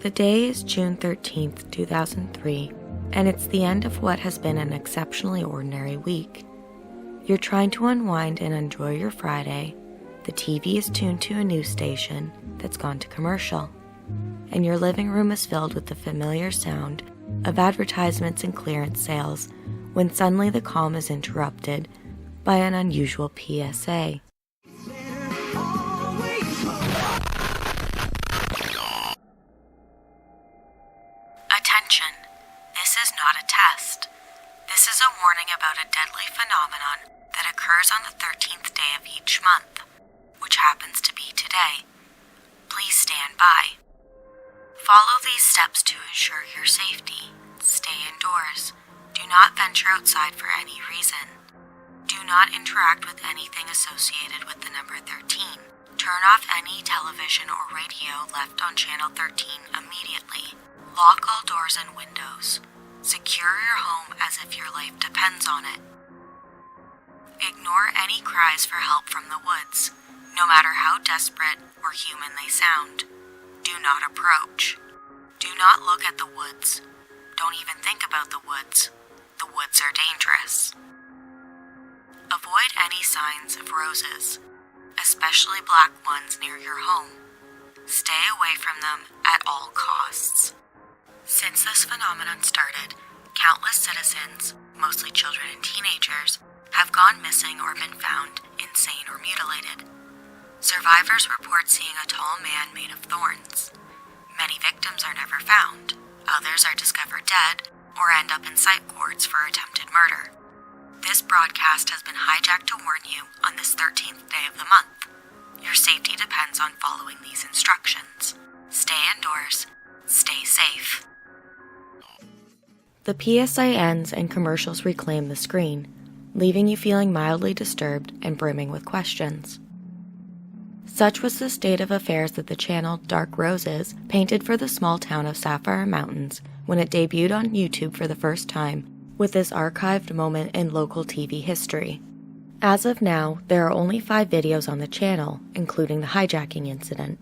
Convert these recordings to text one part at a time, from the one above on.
The day is June 13th, 2003, and it's the end of what has been an exceptionally ordinary week. You're trying to unwind and enjoy your Friday. The TV is tuned to a news station that's gone to commercial, and your living room is filled with the familiar sound of advertisements and clearance sales when suddenly the calm is interrupted by an unusual PSA. Attention, this is not a test. This is a warning about a deadly phenomenon that occurs on the 13th day of each month, which happens to be today. Please stand by. Follow these steps to ensure your safety. Stay indoors. Do not venture outside for any reason. Do not interact with anything associated with the number 13. Turn off any television or radio left on channel 13 immediately. Lock all doors and windows. Secure your home as if your life depends on it. Ignore any cries for help from the woods, no matter how desperate or human they sound. Do not approach. Do not look at the woods. Don't even think about the woods. The woods are dangerous. Avoid any signs of roses, especially black ones near your home. Stay away from them at all costs. Since this phenomenon started, countless citizens, mostly children and teenagers, have gone missing or been found insane or mutilated. Survivors report seeing a tall man made of thorns. Many victims are never found. Others are discovered dead or end up in psych wards for attempted murder. This broadcast has been hijacked to warn you on this 13th day of the month. Your safety depends on following these instructions. Stay indoors. Stay safe. The PSA ends and commercials reclaim the screen, leaving you feeling mildly disturbed and brimming with questions. Such was the state of affairs that the channel Dark Roses painted for the small town of Sapphire Mountains when it debuted on YouTube for the first time with this archived moment in local TV history. As of now, there are only 5 videos on the channel, including the hijacking incident.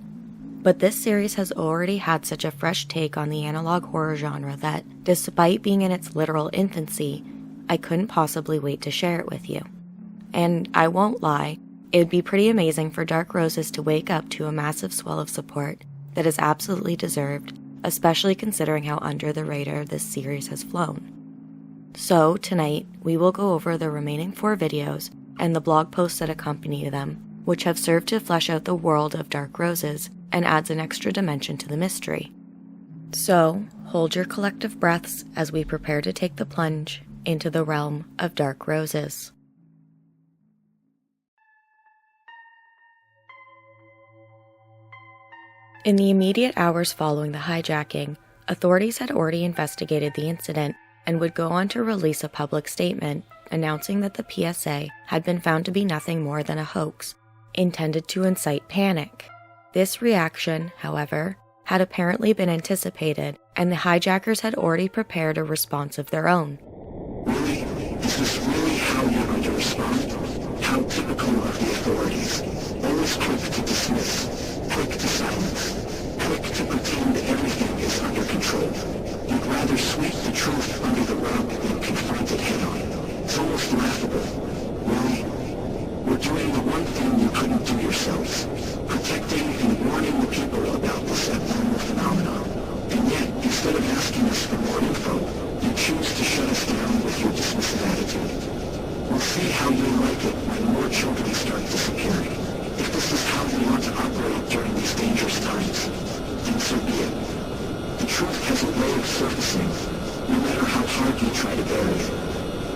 But this series has already had such a fresh take on the analog horror genre that, despite being in its literal infancy, I couldn't possibly wait to share it with you. And I won't lie, it would be pretty amazing for Dark Roses to wake up to a massive swell of support that is absolutely deserved, especially considering how under the radar this series has flown. So, tonight, we will go over the remaining 4 videos and the blog posts that accompany them, which have served to flesh out the world of Dark Roses and adds an extra dimension to the mystery. So, hold your collective breaths as we prepare to take the plunge into the realm of Dark Roses. In the immediate hours following the hijacking, authorities had already investigated the incident and would go on to release a public statement announcing that the PSA had been found to be nothing more than a hoax intended to incite panic. This reaction, however, had apparently been anticipated, and the hijackers had already prepared a response of their own. Really? Is this really how you're going to respond? How typical of the authorities. Always quick to dismiss, quick to silence, quick to pretend everything is under control. You'd rather sweep the truth under the rug than confront it head-on. It's almost laughable. Really? We're doing the one thing you couldn't do yourselves. Protecting and warning the people about this abnormal phenomenon. And yet, instead of asking us for more info, you choose to shut us down with your dismissive attitude. We'll see how you like it when more children start disappearing. If this is how you want to operate during these dangerous times, then so be it. The truth has a way of surfacing, no matter how hard you try to bury it.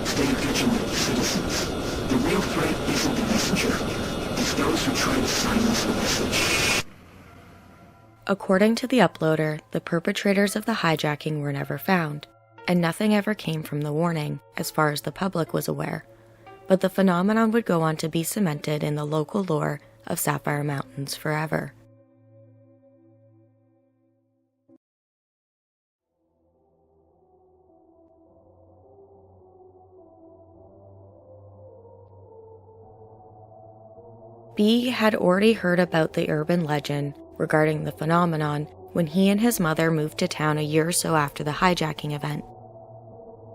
Stay vigilant, citizens. The real threat isn't the messenger. It's those who try to silence the message. According to the uploader, the perpetrators of the hijacking were never found, and nothing ever came from the warning, as far as the public was aware. But the phenomenon would go on to be cemented in the local lore of Sapphire Mountains forever. B had already heard about the urban legend regarding the phenomenon when he and his mother moved to town a year or so after the hijacking event.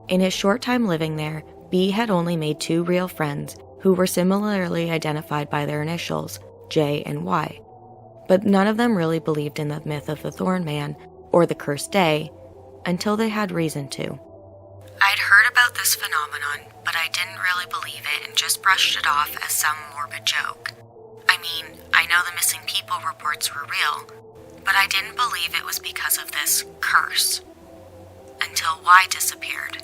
In his short time living there, B had only made 2 real friends who were similarly identified by their initials, J and Y. But none of them really believed in the myth of the Thorn Man or the cursed day until they had reason to. I'd heard about this phenomenon, but I didn't really believe it and just brushed it off as some morbid joke. I mean, I know the missing people reports were real, but I didn't believe it was because of this curse. Until Y disappeared.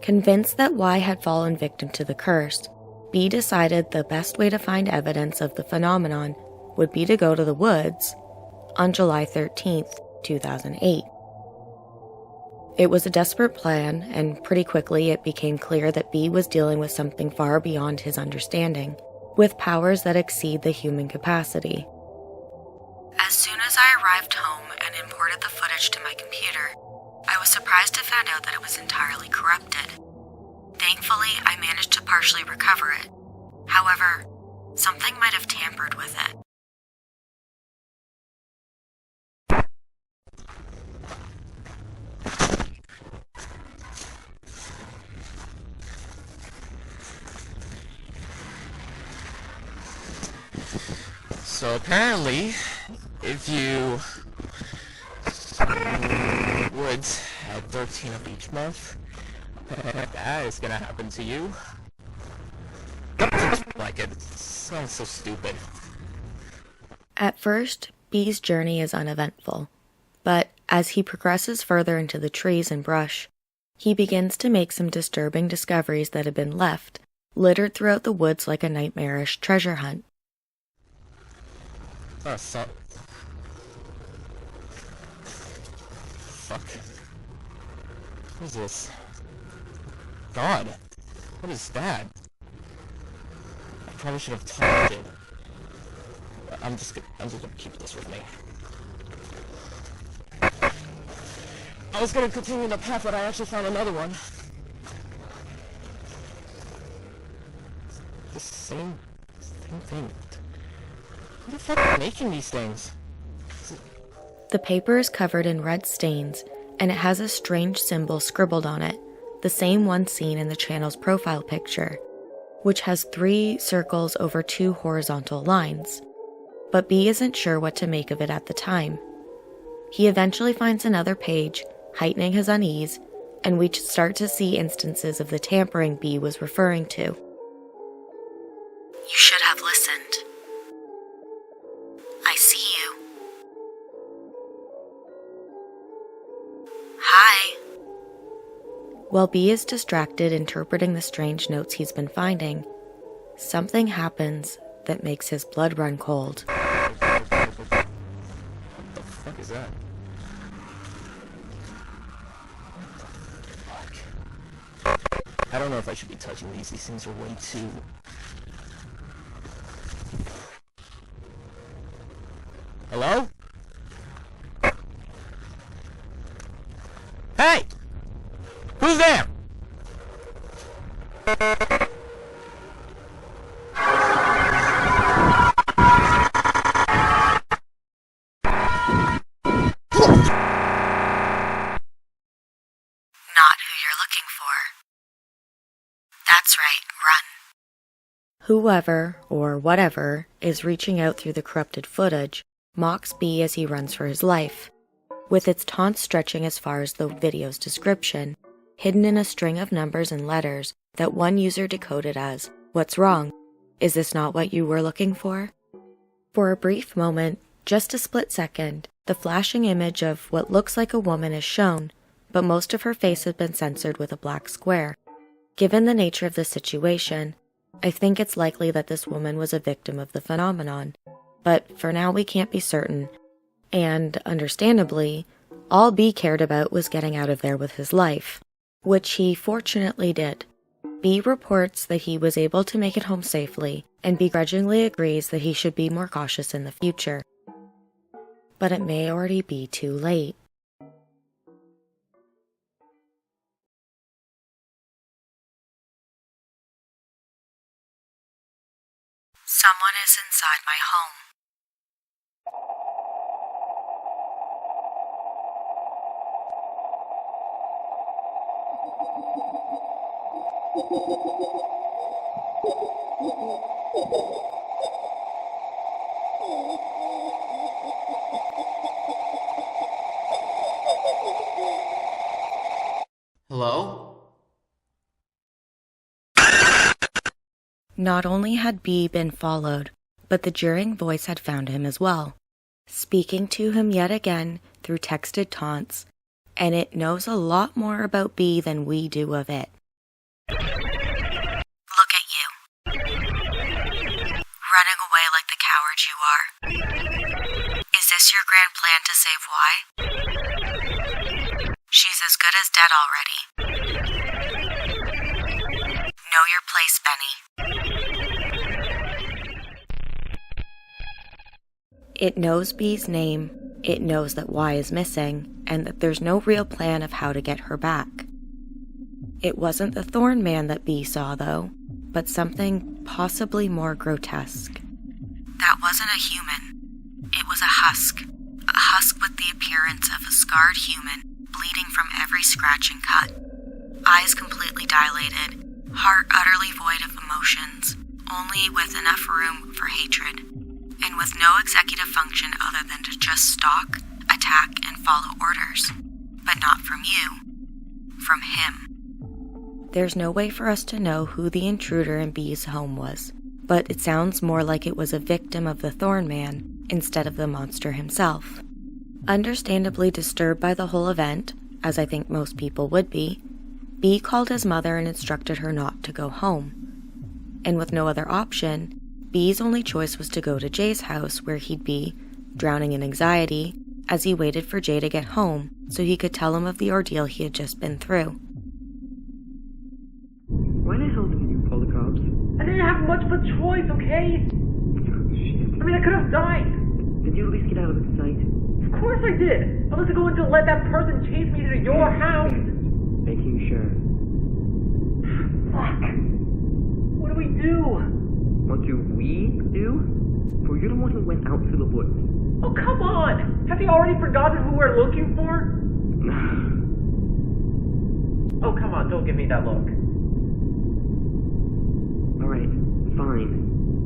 Convinced that Y had fallen victim to the curse, B decided the best way to find evidence of the phenomenon would be to go to the woods on July 13th, 2008. It was a desperate plan, and pretty quickly it became clear that B was dealing with something far beyond his understanding, with powers that exceed the human capacity. As soon as I arrived home and imported the footage to my computer, I was surprised to find out that it was entirely corrupted. Thankfully, I managed to partially recover it. However, something might have tampered with it. So apparently, if you woods at 13 of each month, that is gonna happen to you. Like it sounds so stupid. At first, B's journey is uneventful, but as he progresses further into the trees and brush, he begins to make some disturbing discoveries that have been left, littered throughout the woods like a nightmarish treasure hunt. Oh, fuck. What is this? God, what is that? I probably should have talked it. I'm just gonna keep this with me. I was gonna continue the path, but I actually found another one. The same thing. Who the fuck is making these things? The paper is covered in red stains, and it has a strange symbol scribbled on it, the same one seen in the channel's profile picture, which has 3 circles over 2 horizontal lines. But B isn't sure what to make of it at the time. He eventually finds another page, heightening his unease, and we start to see instances of the tampering B was referring to. You should have listened. I see you. Hi. While B is distracted interpreting the strange notes he's been finding, something happens that makes his blood run cold. What the fuck is that? Fuck. I don't know if I should be touching these. These things are way too... Hello? Hey! Who's there? Not who you're looking for. That's right, run. Whoever, or whatever, is reaching out through the corrupted footage mocks B as he runs for his life, with its taunts stretching as far as the video's description, hidden in a string of numbers and letters that one user decoded as, "What's wrong? Is this not what you were looking for?" For a brief moment, just a split second, the flashing image of what looks like a woman is shown, but most of her face has been censored with a black square. Given the nature of the situation, I think it's likely that this woman was a victim of the phenomenon, but for now we can't be certain, and, understandably, all B cared about was getting out of there with his life, which he fortunately did. B reports that he was able to make it home safely, and begrudgingly agrees that he should be more cautious in the future. But it may already be too late. Someone is inside my home. Hello? Not only had B been followed, but the jeering voice had found him as well, speaking to him yet again through texted taunts, and it knows a lot more about B than we do of it. Look at you. Running away like the coward you are. Is this your grand plan to save Y? She's as good as dead already. Know your place, Benny. It knows B's name, it knows that Y is missing, and that there's no real plan of how to get her back. It wasn't the Thorn Man that B saw, though, but something possibly more grotesque. That wasn't a human. It was a husk with the appearance of a scarred human, bleeding from every scratch and cut. Eyes completely dilated, heart utterly void of emotions, only with enough room for hatred, and with no executive function other than to just stalk, attack, and follow orders. But not from you. From him. There's no way for us to know who the intruder in B's home was, but it sounds more like it was a victim of the Thorn Man instead of the monster himself. Understandably disturbed by the whole event, as I think most people would be, B called his mother and instructed her not to go home. And with no other option, B's only choice was to go to Jay's house where he'd be, drowning in anxiety, as he waited for Jay to get home so he could tell him of the ordeal he had just been through. Why the hell didn't you call the cops? I didn't have much of a choice, okay? Shit. I mean, I could have died. Did you at least get out of its sight? Of course I did. I wasn't going to let that person chase me to your house. Making sure. Fuck. What do we do? What do we do? For you're the one who went out to the woods. Oh, come on. Have you already forgotten who we're looking for? Oh, come on. Don't give me that look. Alright, fine.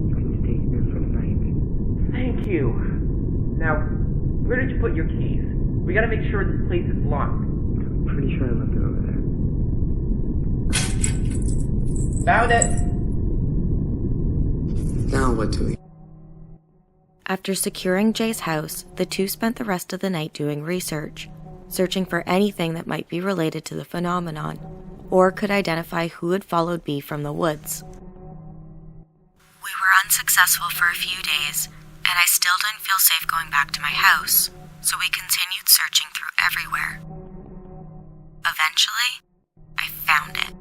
You can stay here for the night. Thank you. Now, where did you put your keys? We gotta make sure this place is locked. I'm pretty sure I left it over there. Found it! Now what do we... After securing Jay's house, the two spent the rest of the night doing research, searching for anything that might be related to the phenomenon, or could identify who had followed B from the woods. We were unsuccessful for a few days, and I still didn't feel safe going back to my house, so we continued searching through everywhere. Eventually, I found it.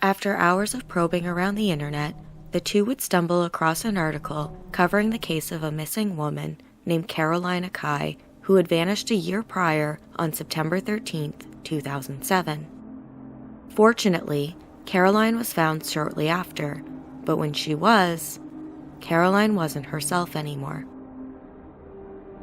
After hours of probing around the internet, the two would stumble across an article covering the case of a missing woman named Caroline Akai, who had vanished a year prior on September 13th, 2007. Fortunately, Caroline was found shortly after, but when she was, Caroline wasn't herself anymore.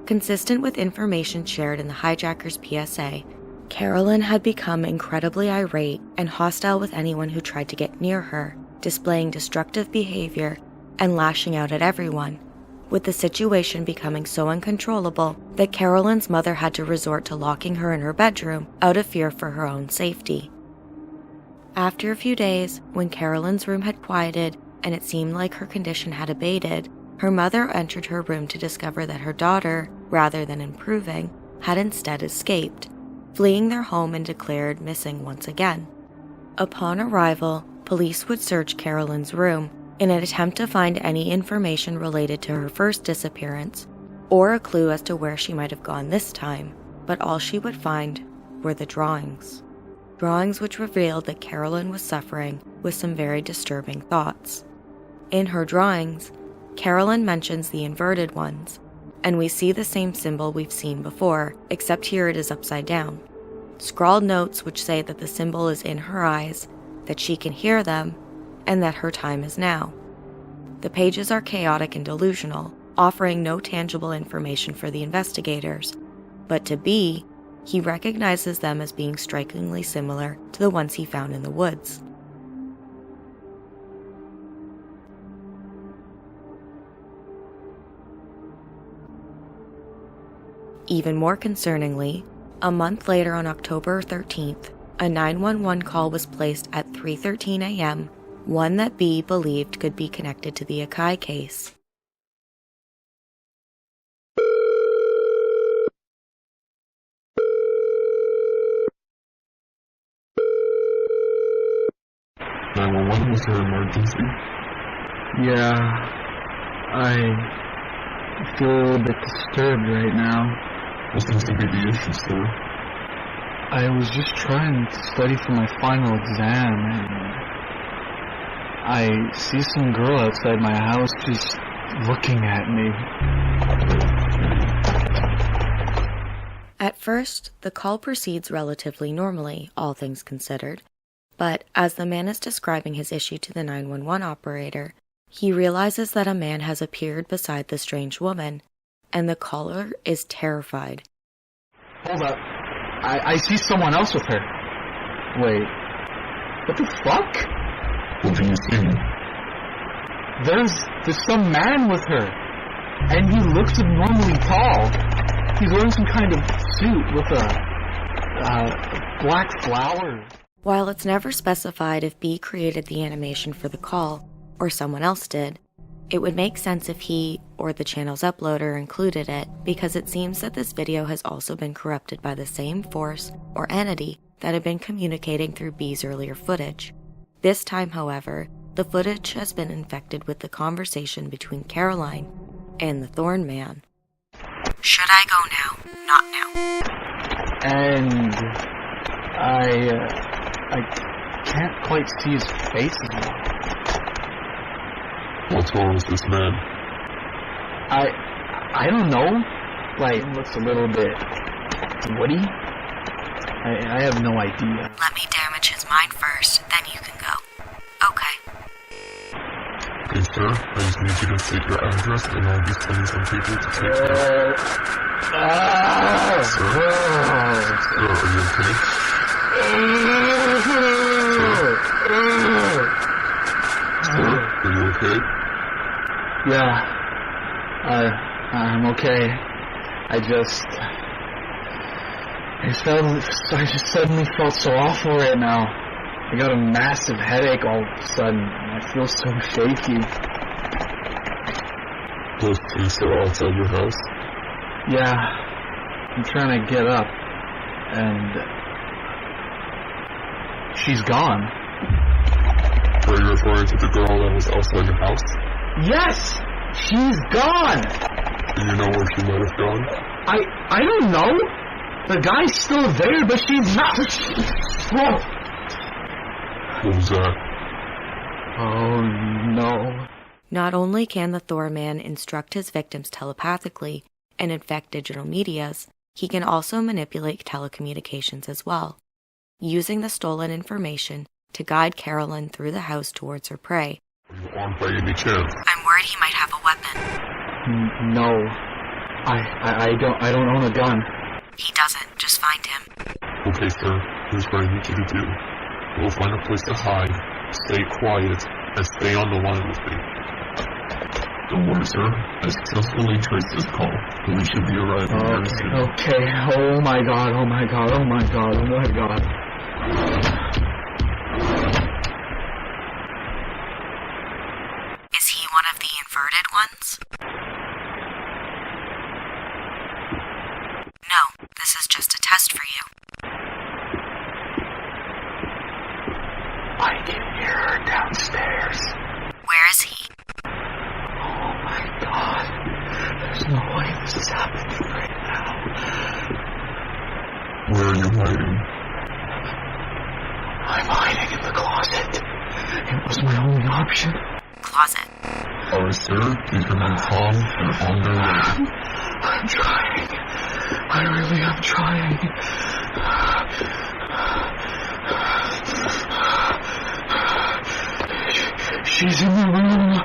Consistent with information shared in the hijackers' PSA, Caroline had become incredibly irate and hostile with anyone who tried to get near her, displaying destructive behavior and lashing out at everyone, with the situation becoming so uncontrollable that Caroline's mother had to resort to locking her in her bedroom out of fear for her own safety. After a few days, when Caroline's room had quieted and it seemed like her condition had abated, her mother entered her room to discover that her daughter, rather than improving, had instead escaped, fleeing their home and declared missing once again. Upon arrival, police would search Caroline's room in an attempt to find any information related to her first disappearance, or a clue as to where she might have gone this time, but all she would find were the drawings. Drawings which revealed that Caroline was suffering with some very disturbing thoughts. In her drawings, Caroline mentions the inverted ones, and we see the same symbol we've seen before, except here it is upside down. Scrawled notes which say that the symbol is in her eyes, that she can hear them, and that her time is now. The pages are chaotic and delusional, offering no tangible information for the investigators, but to B, he recognizes them as being strikingly similar to the ones he found in the woods. Even more concerningly, a month later on October 13th, a 911 call was placed at 3:13 a.m., one that B believed could be connected to the Akai case. What was your emergency? Yeah, I feel a little bit disturbed right now. What seems to be the issue, sir? I was just trying to study for my final exam, and I see some girl outside my house just looking at me. At first, the call proceeds relatively normally, all things considered. But as the man is describing his issue to the 911 operator, he realizes that a man has appeared beside the strange woman, and the caller is terrified. Hold up. I see someone else with her. Wait. What the fuck? What do you see? There's some man with her, and he looks abnormally tall. He's wearing some kind of suit with a black flower. While it's never specified if B created the animation for the call, or someone else did, it would make sense if he, or the channel's uploader, included it, because it seems that this video has also been corrupted by the same force or entity that had been communicating through B's earlier footage. This time, however, the footage has been infected with the conversation between Caroline and the Thorn Man. Should I go now? Not now. And I can't quite see his face anymore. What's wrong with this man? I don't know. Like, looks a little bit woody. I have no idea. Let me damage his mind first, then you can go. Okay. Okay, sir, I just need you to state your address and I'll be sending some people to take you out. Sir, are you okay? Sir, are you okay? Yeah. I'm okay. I just suddenly felt so awful right now. I got a massive headache all of a sudden, and I feel so shaky. Those police are outside your house? Yeah. I'm trying to get up, and she's gone. Are you referring to the girl that was outside your house? Yes! She's gone! Do you know where she might have gone? I don't know. The guy's still there, but she's not. Whoa. What was that? Oh, no. Not only can the Thor Man instruct his victims telepathically and infect digital medias, he can also manipulate telecommunications as well, using the stolen information to guide Carolyn through the house towards her prey. Are you armed by any chance? I'm worried he might have a weapon. No. I don't own a gun. He doesn't. Just find him. Okay, sir. Here's what I need you to do. We'll find a place to hide, stay quiet, and stay on the line with me. Don't worry, sir. I successfully traced this call, and we should be arriving very soon. Okay. Oh my god, oh my god, oh my god, oh my god. Is he one of the inverted ones? No, this is just a test for you. I can hear her downstairs. Where is he? Oh my god. There's no way this is happening right now. Where are you hiding? I'm hiding in the closet. It was my only option. Closet. Alright, sir. Please remain calm and on their way. I'm trying. I really am trying. She's in the room.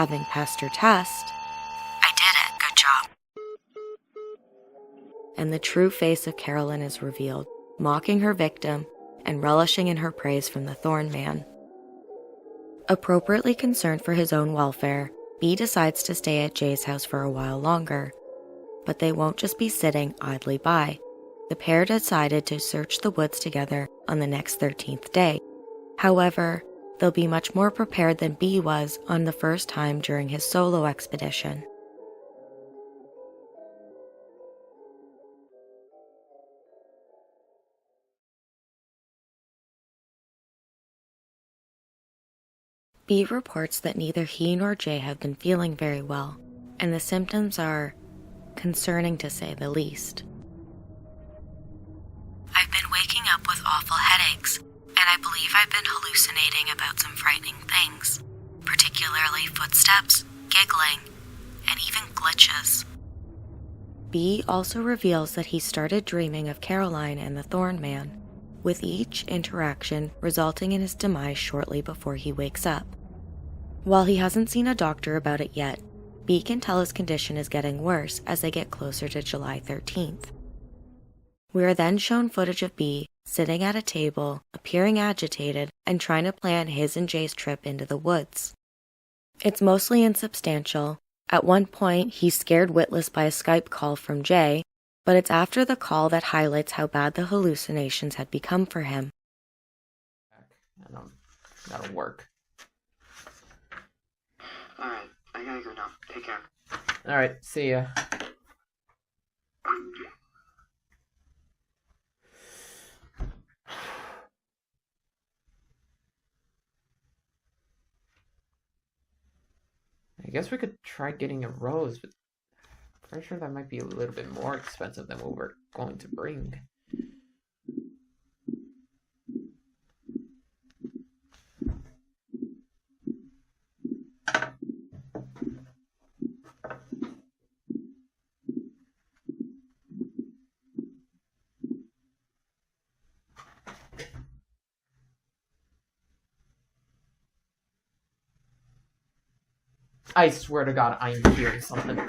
having passed her test. I did it, good job. And the true face of Carolyn is revealed, mocking her victim and relishing in her praise from the Thorn Man. Appropriately concerned for his own welfare, B decides to stay at Jay's house for a while longer. But they won't just be sitting idly by. The pair decided to search the woods together on the next 13th day. However, they'll be much more prepared than B was on the first time during his solo expedition. B reports that neither he nor Jay have been feeling very well, and the symptoms are concerning to say the least. I've been waking up with awful headaches, and I believe I've been hallucinating about some frightening things, particularly footsteps, giggling, and even glitches. B also reveals that he started dreaming of Caroline and the Thorn Man, with each interaction resulting in his demise shortly before he wakes up. While he hasn't seen a doctor about it yet, B can tell his condition is getting worse as they get closer to July 13th. We are then shown footage of B sitting at a table, appearing agitated, and trying to plan his and Jay's trip into the woods. It's mostly insubstantial. At one point, he's scared witless by a Skype call from Jay, but it's after the call that highlights how bad the hallucinations had become for him. That'll work. Alright, I gotta go now. Take care. Alright, see ya. I guess we could try getting a rose, but I'm pretty sure that might be a little bit more expensive than what we're going to bring. I swear to God, I am hearing something.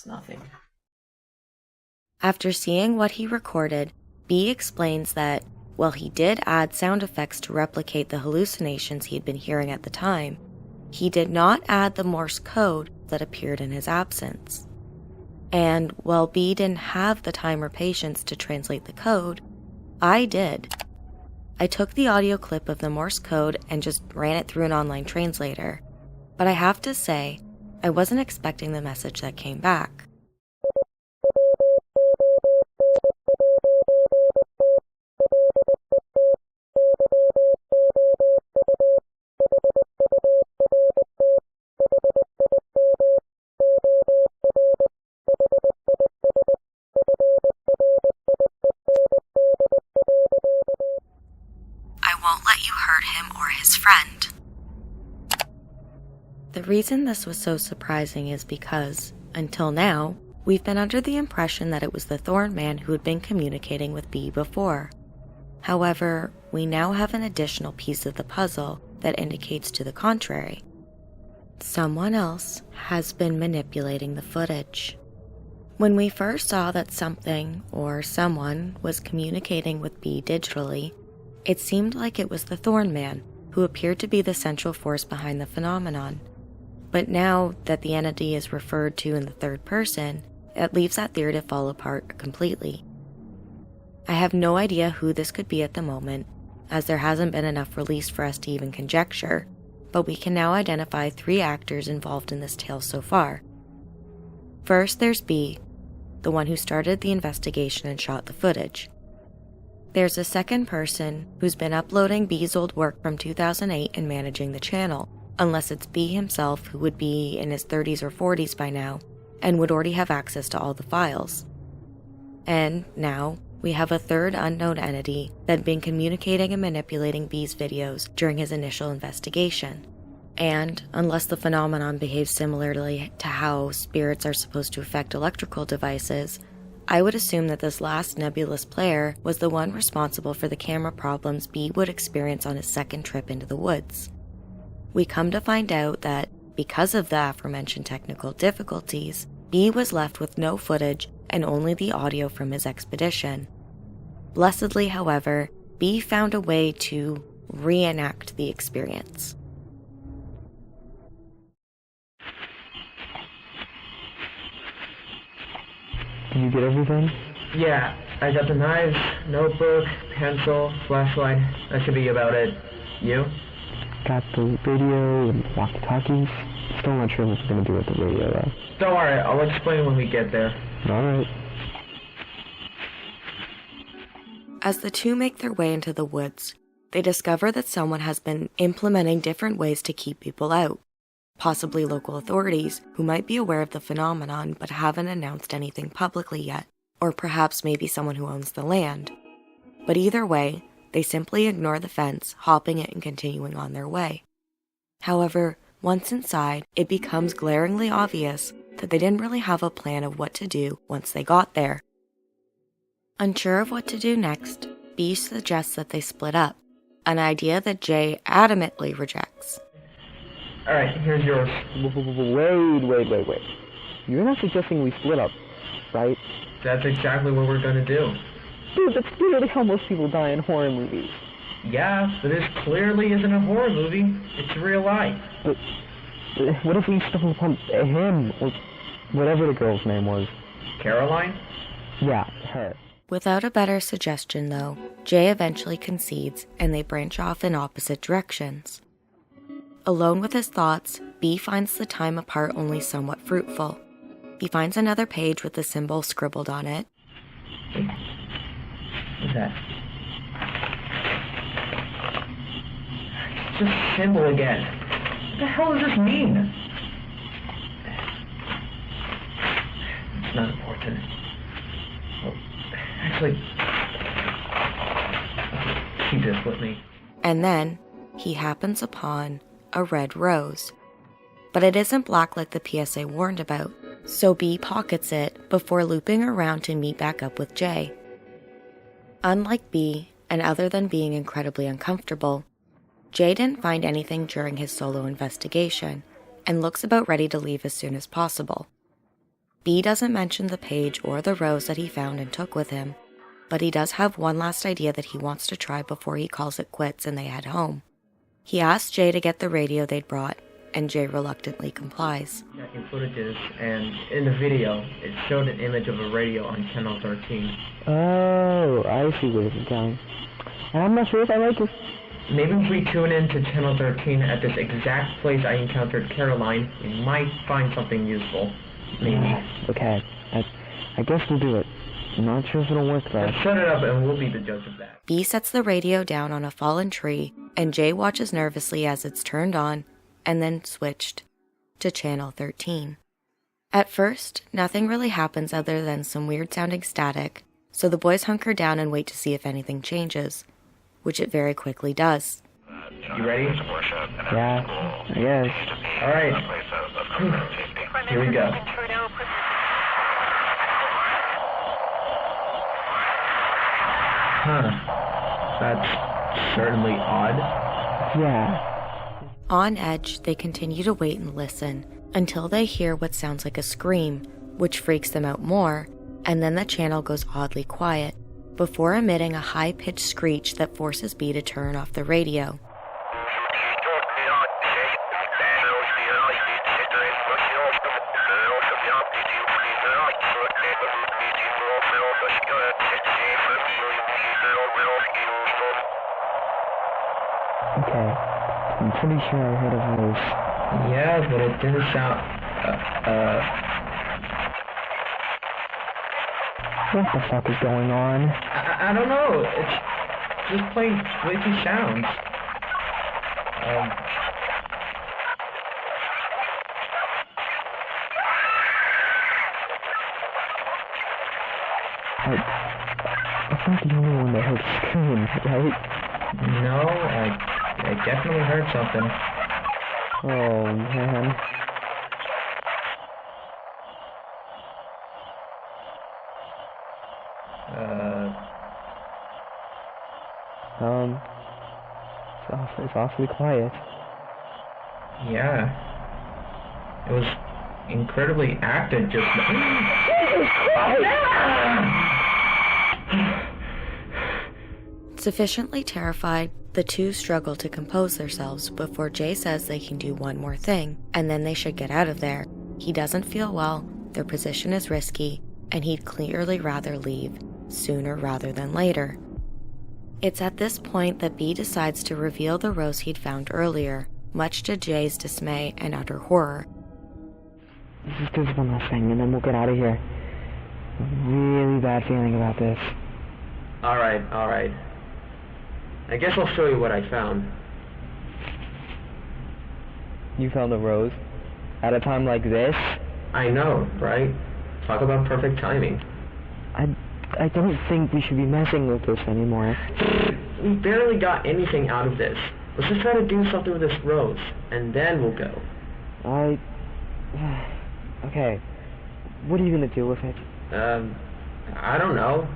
Nothing. After seeing what he recorded, B explains that, while he did add sound effects to replicate the hallucinations he'd been hearing at the time, he did not add the Morse code that appeared in his absence. And while B didn't have the time or patience to translate the code, I did. I took the audio clip of the Morse code and just ran it through an online translator. But I have to say, I wasn't expecting the message that came back. I won't let you hurt him or his friend. The reason this was so surprising is because, until now, we've been under the impression that it was the Thorn Man who had been communicating with B before. However, we now have an additional piece of the puzzle that indicates to the contrary. Someone else has been manipulating the footage. When we first saw that something or someone was communicating with B digitally, it seemed like it was the Thorn Man, who appeared to be the central force behind the phenomenon. But now that the entity is referred to in the third person, it leaves that theory to fall apart completely. I have no idea who this could be at the moment, as there hasn't been enough released for us to even conjecture, but we can now identify 3 actors involved in this tale so far. First, there's B, the one who started the investigation and shot the footage. There's a second person who's been uploading B's old work from 2008 and managing the channel, unless it's B himself, who would be in his 30s or 40s by now, and would already have access to all the files. And now, we have a third unknown entity that had been communicating and manipulating B's videos during his initial investigation. And, unless the phenomenon behaves similarly to how spirits are supposed to affect electrical devices, I would assume that this last nebulous player was the one responsible for the camera problems B would experience on his second trip into the woods. We come to find out that, because of the aforementioned technical difficulties, B was left with no footage and only the audio from his expedition. Blessedly, however, B found a way to reenact the experience. Did you get everything? Yeah, I got the knives, notebook, pencil, flashlight. That should be about it. You? Got the radio and walkie-talkies. Still not sure what we're gonna do with the radio though. Don't worry, I'll explain when we get there. Alright. As the two make their way into the woods, they discover that someone has been implementing different ways to keep people out. Possibly local authorities who might be aware of the phenomenon but haven't announced anything publicly yet, or perhaps maybe someone who owns the land. But either way, they simply ignore the fence, hopping it and continuing on their way. However, once inside, it becomes glaringly obvious that they didn't really have a plan of what to do once they got there. Unsure of what to do next, B suggests that they split up, an idea that J adamantly rejects. Alright, here's yours. Wait. You're not suggesting we split up, right? That's exactly what we're gonna do. Dude, that's literally how most people die in horror movies. Yeah, but this clearly isn't a horror movie. It's real life. But what if we stumble upon him, or whatever the girl's name was? Caroline? Yeah, her. Without a better suggestion, though, Jay eventually concedes and they branch off in opposite directions. Alone with his thoughts, B finds the time apart only somewhat fruitful. He finds another page with the symbol scribbled on it. What's that? It's just a symbol again. What the hell does this mean? It's not important. Well, actually, keep this with me. And then, he happens upon a red rose. But it isn't black like the PSA warned about, so B pockets it before looping around to meet back up with J. Unlike B, and other than being incredibly uncomfortable, J didn't find anything during his solo investigation, and looks about ready to leave as soon as possible. B doesn't mention the page or the rose that he found and took with him, but he does have one last idea that he wants to try before he calls it quits and they head home. He asks Jay to get the radio they'd brought, and Jay reluctantly complies. Checking footages, and in the video, it showed an image of a radio on channel 13. Oh, I see where this is going. And I'm not sure if I like this. Maybe if we tune in to channel 13 at this exact place I encountered Caroline, we might find something useful. Maybe. Okay, I guess we'll do it. I'm not sure if it'll work though. Let's set it up and we'll be the judge of that. B sets the radio down on a fallen tree, and Jay watches nervously as it's turned on, and then switched to channel 13. At first, nothing really happens other than some weird-sounding static, so the boys hunker down and wait to see if anything changes, which it very quickly does. You ready? Yeah, I guess. Alright. Here we go. Huh. That's certainly odd. Yeah. On edge, they continue to wait and listen until they hear what sounds like a scream, which freaks them out more, and then the channel goes oddly quiet, before emitting a high-pitched screech that forces B to turn off the radio. Okay, I'm pretty sure I heard a voice. Yeah, but it didn't sound... What the fuck is going on? I don't know. It's just playing squishy sounds. That's not the only one that heard screams, right? No, I definitely heard something. Oh, man. It's awfully quiet. Yeah. It was incredibly active just Jesus Christ! Sufficiently terrified, the two struggle to compose themselves before Jay says they can do one more thing, and then they should get out of there. He doesn't feel well, their position is risky, and he'd clearly rather leave, sooner rather than later. It's at this point that B decides to reveal the rose he'd found earlier, much to Jay's dismay and utter horror. Let's just do one last thing, and then we'll get out of here. Really bad feeling about this. Alright. I guess I'll show you what I found. You found the rose? At a time like this? I know, right? Talk about perfect timing. I don't think we should be messing with this anymore. We barely got anything out of this. Let's just try to do something with this rose, and then we'll go. Okay. What are you gonna do with it? I don't know.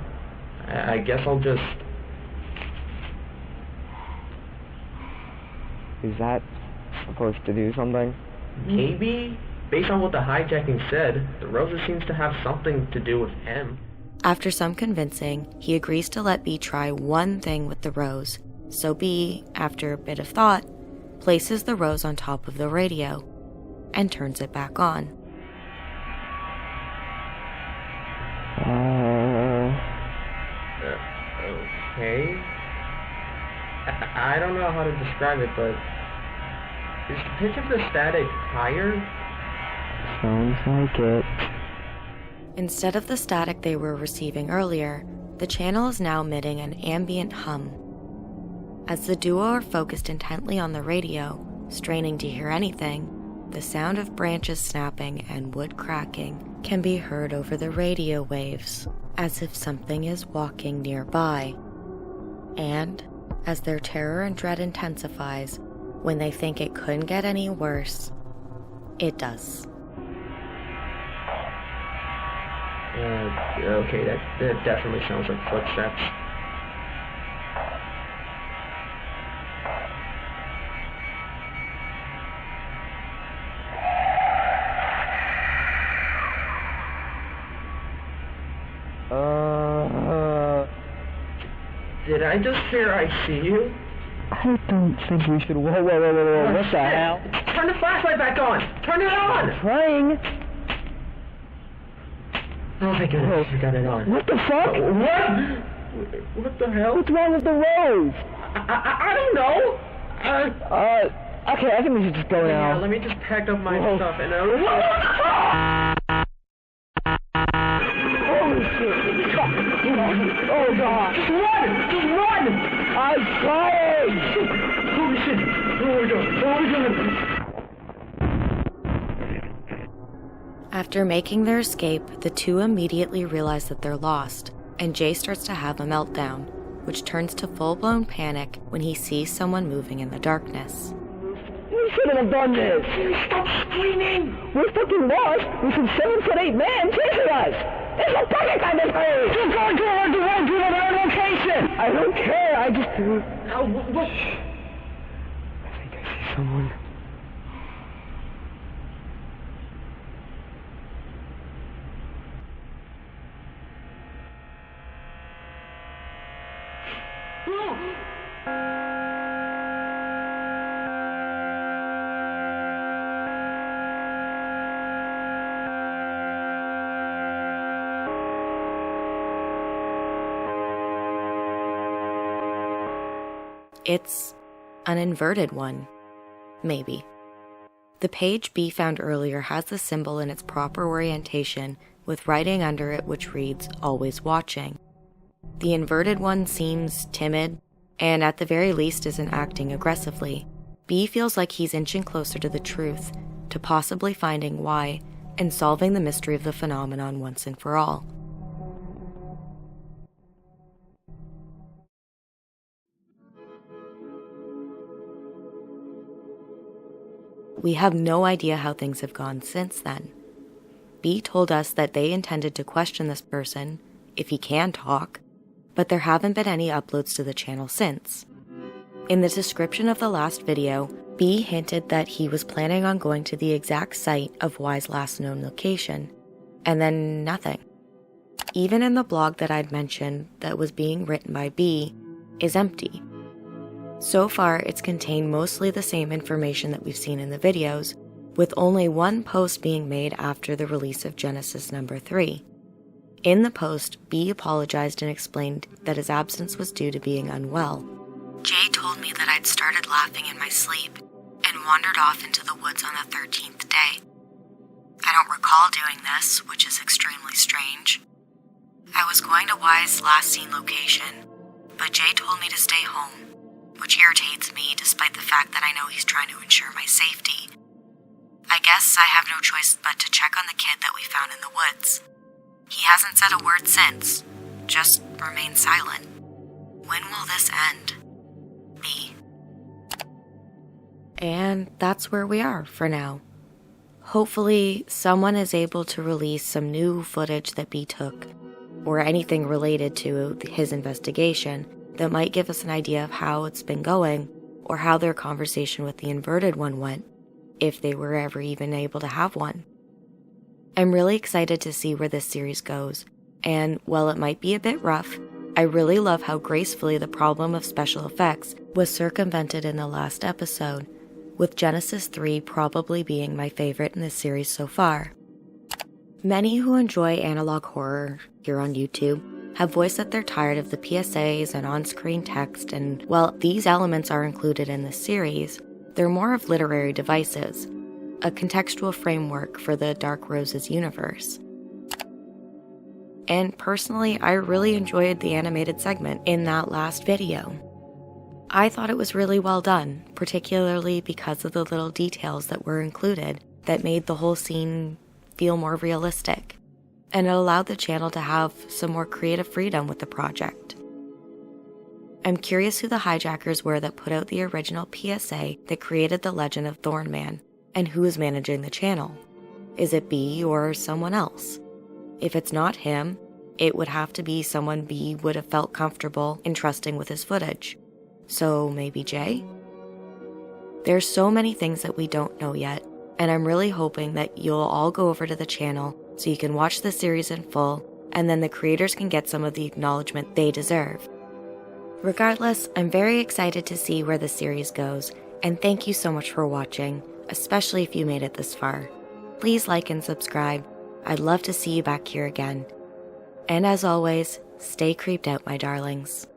I guess I'll just... Is that supposed to do something? Maybe? Based on what the hijacking said, the rose seems to have something to do with him. After some convincing, he agrees to let B try one thing with the rose, so B, after a bit of thought, places the rose on top of the radio and turns it back on. Okay. I don't know how to describe it, but is the pitch of the static higher? Sounds like it. Instead of the static they were receiving earlier, the channel is now emitting an ambient hum. As the duo are focused intently on the radio, straining to hear anything, the sound of branches snapping and wood cracking can be heard over the radio waves, as if something is walking nearby. And, as their terror and dread intensifies, when they think it couldn't get any worse, it does. Okay, that definitely sounds like footsteps. Did I just hear I see you? I don't think we should... Whoa, what the hell? Turn the flashlight back on! Turn it on! I'm trying! Oh my goodness, you got it on. What the fuck? What? What the hell? What's wrong with the rose? I don't know! Okay, I think we should just go now. Yeah, let me just pack up my stuff and Holy shit! Oh god! Just run! I'm trying! Holy shit! Oh my god! After making their escape, the two immediately realize that they're lost, and Jay starts to have a meltdown, which turns to full-blown panic when he sees someone moving in the darkness. We shouldn't have done this! Stop screaming! We're fucking lost with some 7'8" man chasing us! There's no panic on this page! We're going towards the road to our location! I don't care, I just... What? I think I see someone. It's an inverted one. Maybe. The page B found earlier has the symbol in its proper orientation with writing under it which reads, "Always watching." The inverted one seems timid, and at the very least isn't acting aggressively. B feels like he's inching closer to the truth, to possibly finding why, and solving the mystery of the phenomenon once and for all. We have no idea how things have gone since then. B told us that they intended to question this person, if he can talk, but there haven't been any uploads to the channel since. In the description of the last video, B hinted that he was planning on going to the exact site of Y's last known location, and then nothing. Even in the blog that I'd mentioned that was being written by B is empty. So far, it's contained mostly the same information that we've seen in the videos, with only one post being made after the release of Genesis number 3. In the post, B apologized and explained that his absence was due to being unwell. Jay told me that I'd started laughing in my sleep and wandered off into the woods on the 13th day. I don't recall doing this, which is extremely strange. I was going to Y's last seen location, but Jay told me to stay home, which irritates me despite the fact that I know he's trying to ensure my safety. I guess I have no choice but to check on the kid that we found in the woods. He hasn't said a word since, just remained silent. When will this end? B. And that's where we are for now. Hopefully, someone is able to release some new footage that B took, or anything related to his investigation that might give us an idea of how it's been going, or how their conversation with the inverted one went, if they were ever even able to have one. I'm really excited to see where this series goes, and while it might be a bit rough, I really love how gracefully the problem of special effects was circumvented in the last episode, with Genesis 3 probably being my favorite in this series so far. Many who enjoy analog horror here on YouTube have voiced that they're tired of the PSAs and on-screen text, and while these elements are included in this series, they're more of literary devices, a contextual framework for the Dark Roses universe. And personally, I really enjoyed the animated segment in that last video. I thought it was really well done, particularly because of the little details that were included that made the whole scene feel more realistic, and it allowed the channel to have some more creative freedom with the project. I'm curious who the hijackers were that put out the original PSA that created the legend of Thornman, and who is managing the channel. Is it B or someone else? If it's not him, it would have to be someone B would have felt comfortable entrusting with his footage. So maybe Jay? There's so many things that we don't know yet, and I'm really hoping that you'll all go over to the channel so you can watch the series in full, and then the creators can get some of the acknowledgement they deserve. Regardless, I'm very excited to see where the series goes, and thank you so much for watching, especially if you made it this far. Please like and subscribe. I'd love to see you back here again. And as always, stay creeped out, my darlings.